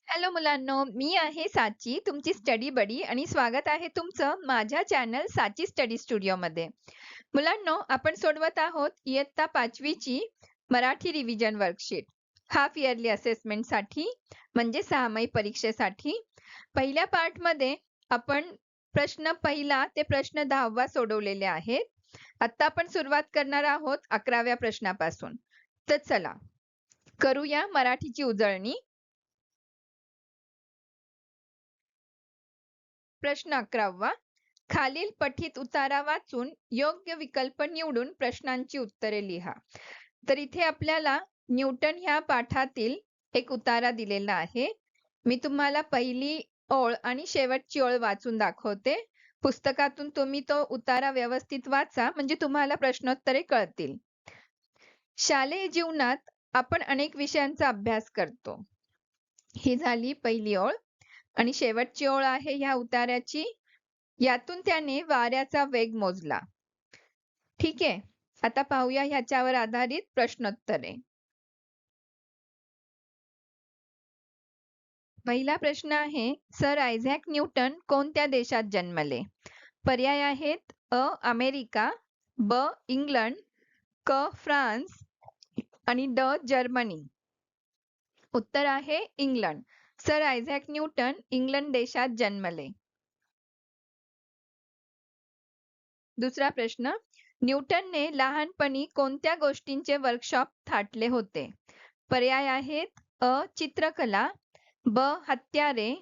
Hello मुलांनो, मी आहे साची, तुमची स्टडी बडी आणि स्वागत आहे तुमचं माझ्या चॅनल साची स्टडी स्टुडिओमध्ये. मुलांनो, आपण सोडवत आहोत इयत्ता 5वी ची Marathi revision worksheet. Half yearly असेसमेंटसाठी म्हणजे 6माही परीक्षेसाठी. पहिल्या पार्टमध्ये आपण प्रश्न पहिला ते प्रश्न 10वा सोडवलेले आहेत. आता आपण सुरुवात करणार आहोत 11व्या प्रश्नापासून. तर चला, करूया मराठीची उजळणी. प्रश्न 11वा. खालील पठित उतारा वाचून योग्य विकल्प निवडून प्रश्नांची उत्तरे लिहा. तर इथे आपल्याला न्यूटन ह्या पाठातील एक उतारा दिलेला आहे. मी तुम्हाला पहिली ओळ आणि शेवटची ओळ वाचून दाखवते. पुस्तकातून तुम्ही तो उतारा व्यवस्थित वाचा, म्हणजे तुम्हाला प्रश्नोत्तरे कळतील. शालेय जीवनात आपण अनेक विषयांचा अभ्यास करतो. ही झाली पहिली ओळ आणि शेवटची ओळ आहे ह्या उतार्याची. यातून त्याने वाऱ्याचा वेग मोजला. ठीक आहे, आता पाहूया ह्याच्यावर आधारित प्रश्नोत्तरे. पहिला प्रश्न आहे, सर आयझॅक न्यूटन कोणत्या देशात जन्मले? पर्याय आहेत अ अमेरिका, ब इंग्लंड, क फ्रान्स आणि ड जर्मनी. उत्तर आहे England. Sir Isaac Newton England देशात जन्मले. दुसरा प्रश्न, न्यूटनने लहानपणी कोणत्या गोष्टींचे वर्कशॉप थाटले होते? पर्याय आहेत अ चित्रकला, ब हत्यारे,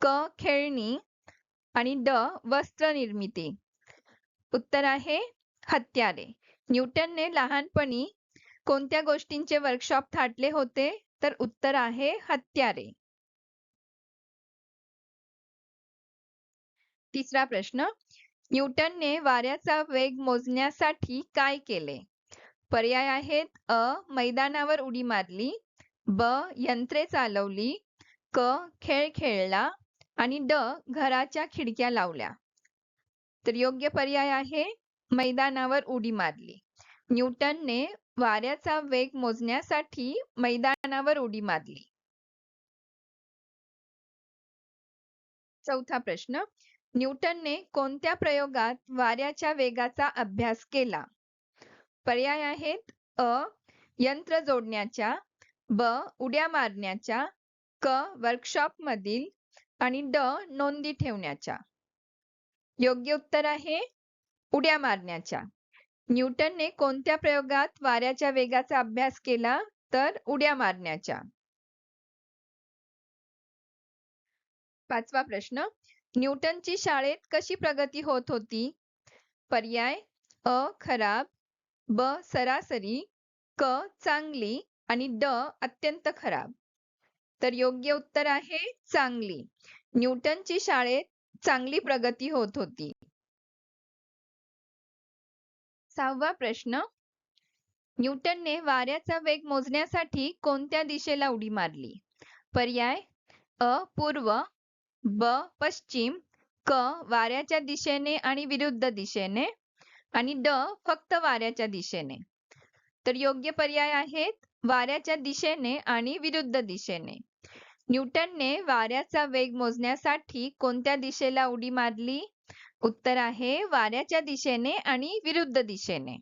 क खेळणी आणि ड वस्त्र निर्मिती. उत्तर आहे हत्यारे. न्यूटनने लहानपणी कोणत्या गोष्टींचे वर्कशॉप थाटले होते? तर उत्तर आहे हत्यारे. तिसरा प्रश्न, न्यूटनने वाऱ्याचा वेग मोजण्यासाठी काय केले? पर्याय आहेत अ मैदानावर उडी मारली, ब यंत्रे चालवली, क खेळ खेळला आणि ड घराच्या खिडक्या लावल्या. तर योग्य पर्याय आहे मैदानावर उडी मारली. न्यूटनने वाऱ्याचा वेग मोजण्यासाठी मैदानावर उडी मारली. चौथा प्रश्न, न्यूटनने कोणत्या प्रयोगात वाऱ्याच्या वेगाचा अभ्यास केला? पर्याय आहेत अ यंत्र जोडण्याच्या, ब उड्या मारण्याच्या, क वर्कशॉप मधील आणि ड नोंदी ठेवण्याच्या. योग्य उत्तर आहे उड्या मारण्याच्या. न्यूटनने कोणत्या प्रयोगात वाऱ्याच्या वेगाचा अभ्यास केला? तर उड्या मारण्याच्या. पाचवा प्रश्न, न्यूटनची शाळेत कशी प्रगती होत होती? पर्याय अ खराब, ब सरासरी, क चांगली आणि ड अत्यंत खराब. तर योग्य उत्तर आहे चांगली. न्यूटनची शाळेत चांगली प्रगती होत होती. 6वा प्रश्न, न्यूटनने वाऱ्याचा वेग मोजण्यासाठी कोणत्या दिशेला उडी मारली? पर्याय अ पूर्व, ब पश्चिम, क वाऱ्याच्या दिशेने आणि विरुद्ध दिशेने आणि ड फक्त वाऱ्याच्या दिशेने. तर योग्य पर्याय आहेत वाऱ्याच्या दिशेने आणि विरुद्ध दिशेने. न्यूटनने वाऱ्याचा वेग मोजण्यासाठी कोणत्या दिशेला उडी मारली? उत्तर आहे वाऱ्याच्या दिशेने आणि विरुद्ध दिशेने.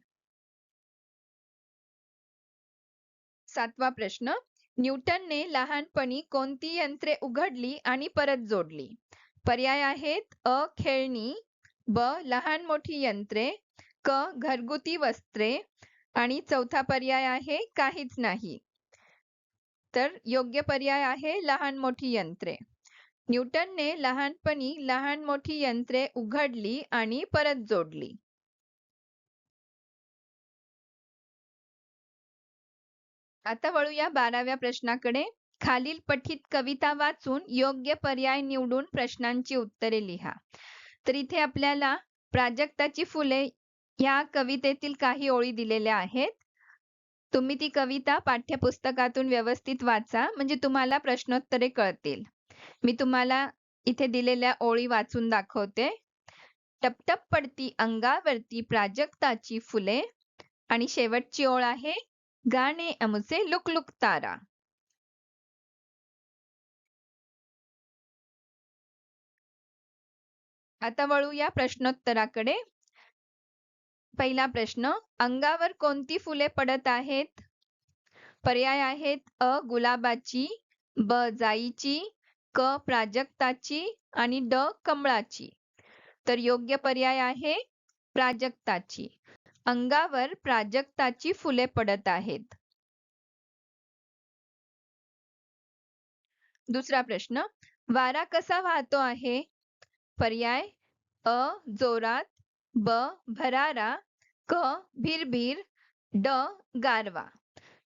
7वा प्रश्न, न्यूटनने लहानपणी कोणती यंत्रे उघडली आणि परत जोडली? पर्याय आहेत अ खेळणी, ब लहान मोठी यंत्रे, क घरगुती वस्त्रे आणि चौथा पर्याय आहे काहीच नाही. तर योग्य पर्याय आहे लहान मोठी यंत्रे. न्यूटनने लहानपणी लहान मोठी यंत्रे उघडली आणि परत जोडली. आता वळूया 12व्या प्रश्नाकडे. खालील पठित कविता वाचून योग्य पर्याय निवडून प्रश्नांची उत्तरे लिहा. तर इथे आपल्याला प्राजक्ताची फुले या कवितेतील काही ओळी दिलेल्या आहेत. तुम्ही ती कविता पाठ्यपुस्तकातून व्यवस्थित वाचा, म्हणजे तुम्हाला प्रश्नोत्तरे कळतील. मी तुम्हाला इथे दिलेल्या ओळी वाचून दाखवते. टपटप पडती अंगावरती प्राजक्ताची फुले आणि शेवटची ओळ आहे गाणे अमुचे लुकलुक तारा. आता वळूया प्रश्नोत्तराकडे. पहिला प्रश्न, अंगावर कोणती फुले पडत आहेत? पर्याय आहेत अ गुलाबाची, ब जाईची, क प्राजक्ताची आणि ड कमळाची. तर योग्य पर्याय आहे प्राजक्ताची. अंगावर प्राजक्ताची फुले पडत आहेत. दुसरा प्रश्न, वारा कसा वाहतो आहे? पर्याय अ जोरात, ब भरारा, क भिरभिर, ड गारवा.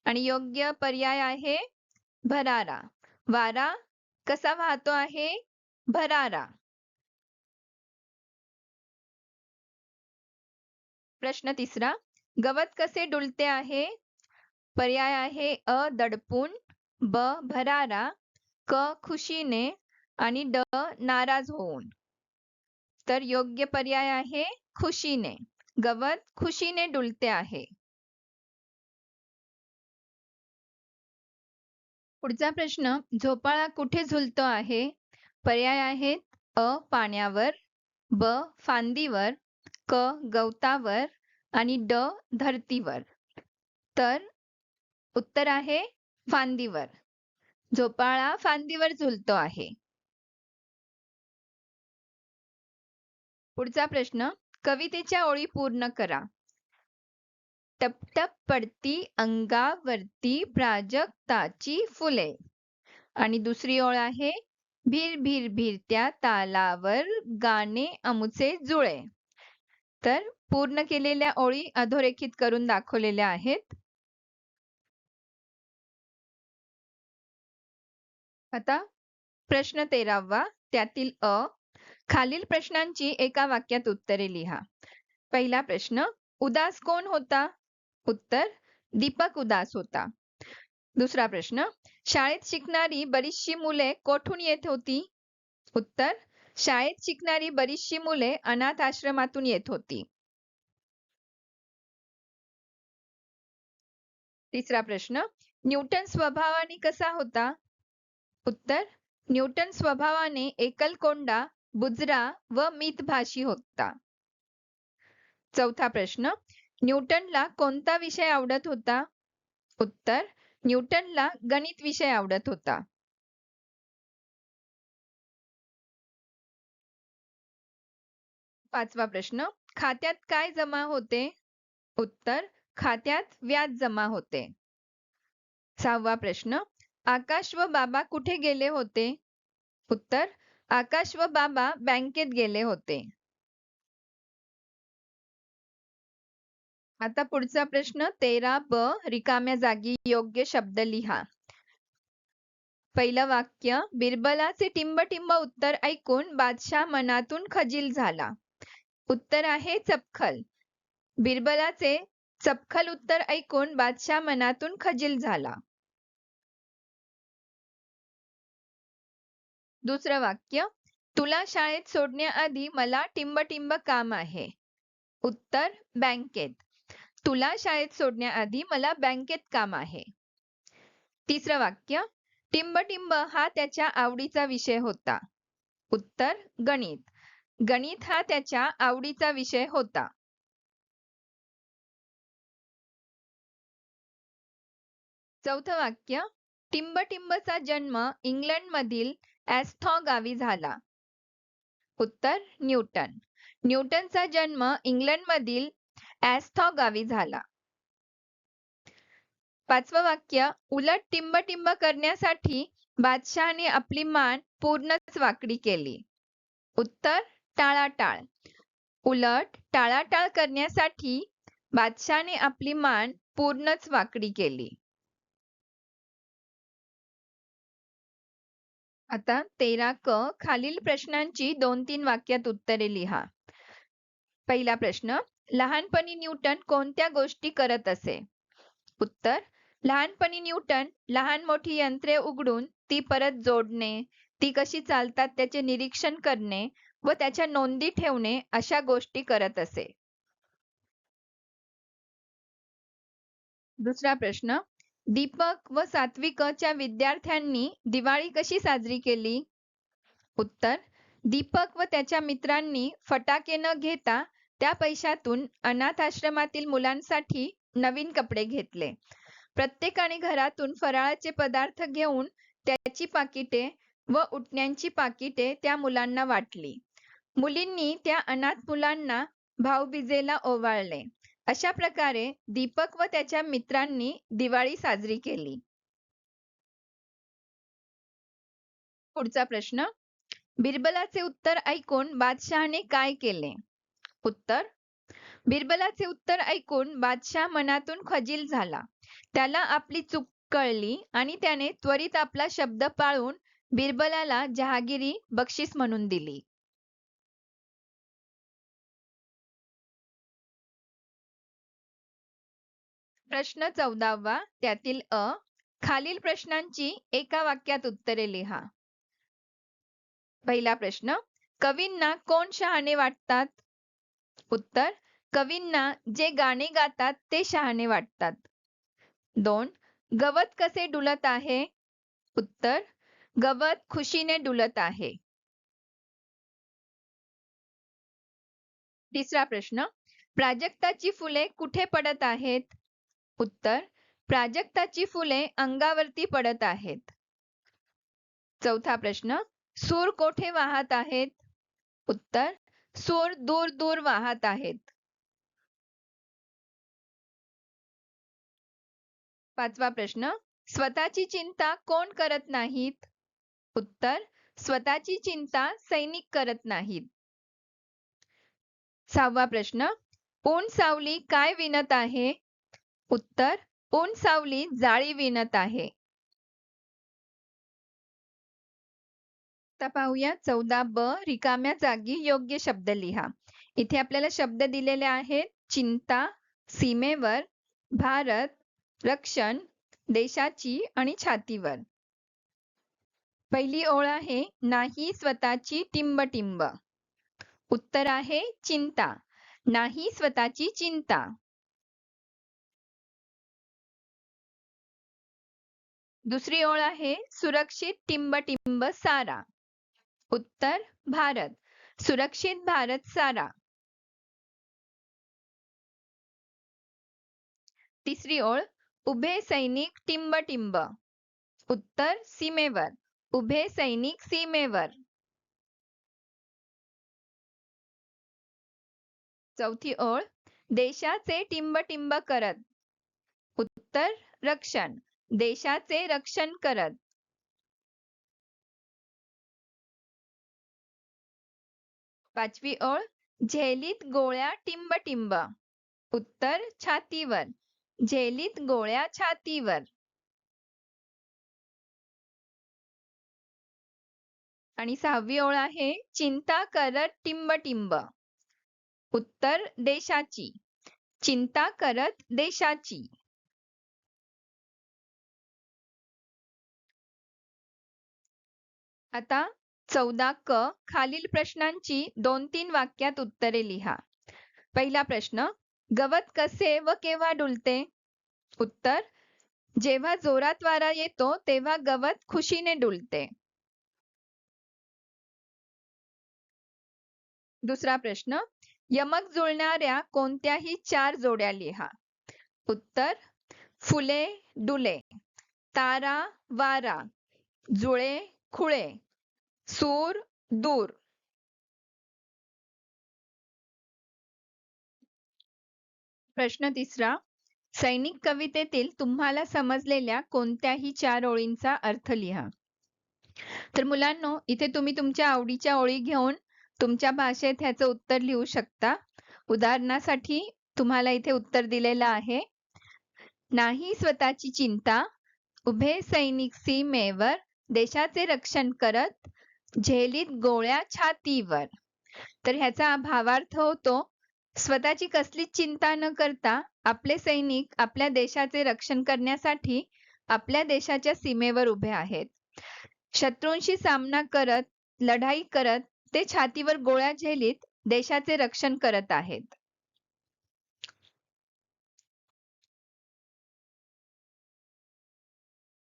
आणि योग्य पर्याय आहे भरारा. वारा कसा वाहतो आहे? भरारा. प्रश्न तिसरा, गवत कसे डुलते आहे? पर्याय आहे अ दडपून, ब भरारा, क खुशीने आणि ड नाराज होऊन. तर योग्य पर्याय आहे खुशीने. गवत खुशीने डुलते आहे. पुढचा प्रश्न, झोपाळा कुठे झुलतो आहे? पर्याय आहेत अ पाण्यावर, ब फांदीवर, क गवतावर आणि ड धरतीवर. तर उत्तर आहे फांदीवर. झोपाळा फांदीवर झुलतो आहे. पुढचा प्रश्न, कवितेच्या ओळी पूर्ण करा. टप टप पडती अंगावरती प्राजक्ताची फुले. आणि दुसरी ओळ आहे, भीर भीर भीरत्या तालावर गाणे अमुचे जुळे. तर पूर्ण केलेल्या ओळी अधोरेखित करून दाखवलेल्या आहेत. आता प्रश्न 13वा, त्यातील अ, खालील प्रश्नांची एका वाक्यात उत्तरे लिहा. पहिला प्रश्न, उदास कोण होता? उत्तर, दीपक उदास होता. दुसरा प्रश्न, शाळेत शिकणारी बरीचशी मुले कोठून येत होती? उत्तर, शाळेत शिकणारी बरीचशी मुले अनाथ आश्रमातून येत होती. तिसरा प्रश्न, न्यूटन स्वभावाने कसा होता? उत्तर, न्यूटन स्वभावाने एकलकोंडा, बुजरा व मितभाषी होता. चौथा प्रश्न, न्यूटनला कोणता विषय आवडत होता? उत्तर, न्यूटनला गणित विषय आवडत होता. पाचवा प्रश्न, खात्यात काय जमा होते? उत्तर, खात्यात व्याज जमा होते. सहावा प्रश्न, आकाश व बाबा कुठे गेले होते? उत्तर, आकाश व बाबा बँकेत गेले होते. आता पुढचा प्रश्न 13 ब, रिकाम्या जागी योग्य शब्द लिहा. पहिलं वाक्य, बिरबलाचे टिंबटिंब उत्तर ऐकून बादशाह मनातून खजील झाला. उत्तर आहे चपखल. बिरबलाचे चपखल उत्तर ऐकून बादशाह मनातून खजील झाला. दुसरं वाक्य, तुला शाळेत सोडण्याआधी मला टिंबटिंब काम आहे. उत्तर, बँकेत. तुला शाळेत सोडण्याआधी मला बँकेत काम आहे. तिसरं वाक्य, टिंबटिंब हा त्याच्या आवडीचा विषय होता. उत्तर, गणित. गणित हा त्याच्या आवडीचा विषय होता. चौथं वाक्य, टिंबटिंबचा जन्म इंग्लंडमधील ॲस्थॉ गावी झाला. उत्तर, न्यूटन. न्यूटनचा जन्म इंग्लंडमधील ॲस्थॉ गावी झाला. पाचवं वाक्य, उलट टिंबटिंब करण्यासाठी बादशहाने आपली मान पूर्णच वाकडी केली. उत्तर, टाळाटाळ. उलट टाळाटाळ करण्यासाठी बादशहाने आपली मान पूर्णच वाकडी केली. आता 13 क, खालील प्रश्नांची 2-3 वाक्यात उत्तरे लिहा. पहिला प्रश्न, लहानपणी न्यूटन कोणत्या गोष्टी करत असे? उत्तर, लहानपणी न्यूटन लहान मोठी यंत्रे उघडून ती परत जोडणे, ती कशी चालतात त्याचे निरीक्षण करणे व त्याच्या नोंदी ठेवणे अशा गोष्टी करत असे. दुसरा प्रश्न, दीपक व सात्विकच्या विद्यार्थ्यांनी दिवाळी कशी साजरी केली? उत्तर, दीपक व त्याच्या मित्रांनी फटाके न घेता त्या पैशातून अनाथ आश्रमातील मुलांसाठी नवीन कपडे घेतले. प्रत्येकाने घरातून फराळाचे पदार्थ घेऊन त्याची पाकिटे व उटण्यांची पाकिटे त्या मुलांना वाटली. मुलींनी त्या अनाथ मुलांना भाऊबीजेला ओवाळले. अशा प्रकारे दीपक व त्याच्या मित्रांनी दिवाळी साजरी केली. पुढचा प्रश्न. बिरबलाचे उत्तर ऐकून बादशहाने काय केले? उत्तर. बिरबलाचे उत्तर ऐकून बादशाह मनातून खजील झाला. त्याला आपली चूक कळली आणि त्याने त्वरित आपला शब्द पाळून बिरबलाला जहागिरी बक्षीस म्हणून दिली. प्रश्न 14वा त्यातील अ. खालील प्रश्नांची एका वाक्यात उत्तरे लिहा. पहिला प्रश्न. कवींना कोण शहाणे वाटतात? उत्तर. कवींना जे गाणे गातात ते शहाणे वाटतात. 2. गवत कसे डुलत आहे? उत्तर. गवत खुशीने डुलत आहे. तिसरा प्रश्न. प्राजक्ताची फुले कुठे पडत आहेत? उत्तर. प्राजक्ताची फुले अंगावरती पडत आहेत. चौथा प्रश्न. सूर कोठे वाहत आहेत? उत्तर. सूर दूर दूर वाहत आहेत. पाचवा प्रश्न. स्वतःची चिंता कोण करत नाहीत? उत्तर. स्वतःची चिंता सैनिक करत नाहीत. सहावा प्रश्न. ऊन सावली काय विणत आहे? उत्तर. ऊन सावली जाळी विणत आहे. आता पाहूया 14ब. रिकाम्या जागी योग्य शब्द लिहा. इथे आपल्याला शब्द दिलेले आहेत. चिंता, सीमेवर, भारत, रक्षण, देशाची आणि छातीवर. पहिली ओळ आहे नाही स्वतःची टिंब. उत्तर आहे चिंता. नाही स्वतःची चिंता. दुसरी ओळ आहे सुरक्षित टिंब सारा. उत्तर भारत. सुरक्षित भारत सारा. तिसरी ओळ उभे सैनिक टिंब. उत्तर सीमेवर. उभे सैनिक सीमेवर. चौथी ओळ देशाचे टिंब करत. उत्तर रक्षण. देशाचे रक्षण करत. पाचवी ओळ झेलीत गोळ्या टिंब. उत्तर छातीवर. झेलीत गोळ्या छातीवर. आणि सहावी ओळ आहे चिंता करत टिंब. उत्तर देशाची. चिंता करत देशाची. आता 14क. खालील प्रश्नांची 2-3 वाक्यात उत्तरे लिहा. पहिला प्रश्न. गवत कसे व केव्हा डुलते? उत्तर. जेव्हा जोरात वारा येतो तेव्हा गवत खुशीने डुलते. दुसरा प्रश्न. यमक जुळणाऱ्या कोणत्याही 4 जोड्या लिहा. उत्तर. फुले डुले, तारा वारा, जुळे खुळे, सूर दूर. प्रश्न तिसरा. सैनिक कवितेतील तुम्हाला समजलेल्या कोणत्याही 4 ओळींचा अर्थ लिहा. तर मुलांनो, इथे तुम्ही तुमच्या आवडीच्या ओळी घेऊन तुमच्या भाषेत ह्याचं उत्तर लिहू शकता. उदाहरणासाठी तुम्हाला इथे उत्तर दिलेलं आहे. नाही स्वतःची चिंता, उभे सैनिक सीमेवर, देशाचे रक्षण करत, झेलीत गोळ्या छातीवर. तर ह्याचा भावार्थ होतो स्वतःची कसलीच चिंता न करता आपले सैनिक आपल्या देशाचे रक्षण करण्यासाठी आपल्या देशाच्या सीमेवर उभे आहेत. शत्रूंशी सामना करत, लढाई करत ते छातीवर गोळ्या झेलीत देशाचे रक्षण करत आहेत.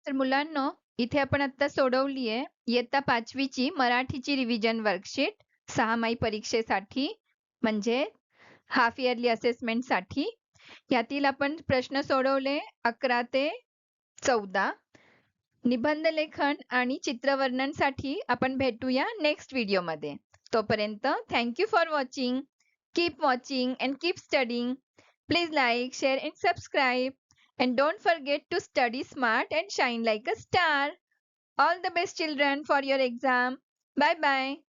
तर मुलांनो, इथे आपण आता सोडवली आहे इयत्ता 5वीची मराठीची रिव्हिजन वर्कशीट 6 माही परीक्षेसाठी म्हणजे हाफ इयरली असेसमेंटसाठी. यातील आपण प्रश्न सोडवले 11 ते 14. निबंध लेखन आणि चित्रवर्णनसाठी आपण भेटूया नेक्स्ट व्हिडिओमध्ये. तोपर्यंत thank you for watching. Keep watching and keep studying. Please like, share and subscribe. And don't forget to study smart and shine like a star. All the best, children, for your exam. Bye bye.